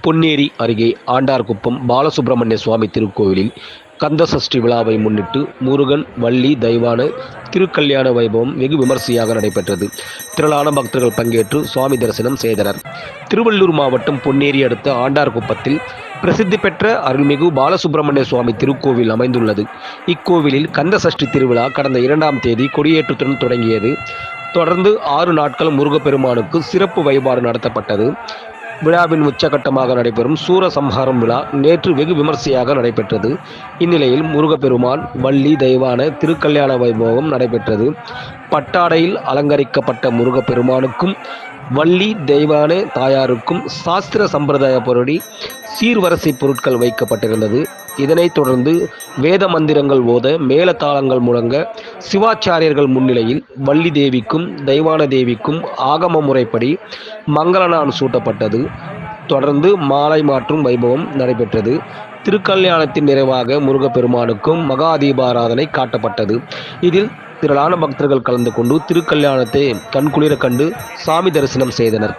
பொன்னேரி அருகே ஆண்டார்குப்பம் பாலசுப்பிரமணிய சுவாமி திருக்கோவிலில் கந்தசஷ்டி விழாவை முன்னிட்டு முருகன் வள்ளி தெய்வான திருக்கல்யாண வைபவம் வெகு விமர்சையாக நடைபெற்றது. திரளான பக்தர்கள் பங்கேற்று சுவாமி தரிசனம் செய்தனர். திருவள்ளூர் மாவட்டம் பொன்னேரி அடுத்த ஆண்டார்குப்பத்தில் பிரசித்தி பெற்ற அருள்மிகு பாலசுப்பிரமணிய சுவாமி திருக்கோவில் அமைந்துள்ளது. இக்கோவிலில் கந்தசஷ்டி திருவிழா கடந்த 2ஆம் தேதி கொடியேற்றத்துடன் தொடங்கியது. தொடர்ந்து 6 நாட்கள் முருகப்பெருமானுக்கு சிறப்பு வழிபாடு நடத்தப்பட்டது. விழாவின் உச்சகட்டமாக நடைபெறும் சூரசம்ஹாரம் விழா நேற்று வெகு விமர்சையாக நடைபெற்றது. இந்நிலையில் முருகப்பெருமான் வள்ளி தெய்வான திருக்கல்யாண வைபவம் நடைபெற்றது. பட்டாடையில் அலங்கரிக்கப்பட்ட முருகப்பெருமானுக்கும் வள்ளி தெய்வான தாயாருக்கும் சாஸ்திர சம்பிரதாயப்படி சீர்வரிசை பொருட்கள் வைக்கப்பட்டிருந்தது. இதனைத் தொடர்ந்து வேத மந்திரங்கள் ஓத மேளதாளங்கள் முழங்க சிவாச்சாரியர்கள் முன்னிலையில் வள்ளி தேவிக்கும் தெய்வான தேவிக்கும் ஆகம முறைப்படி மங்களநாள் சூட்டப்பட்டது. தொடர்ந்து மாலை மாற்றும் வைபவம் நடைபெற்றது. திருக்கல்யாணத்தின் நிறைவாக முருகப்பெருமானுக்கும் மகா தீபாராதனை காட்டப்பட்டது. இதில் திரளான பக்தர்கள் கலந்து கொண்டு திருக்கல்யாணத்தை கண்குளிர கண்டு சாமி தரிசனம் செய்தனர்.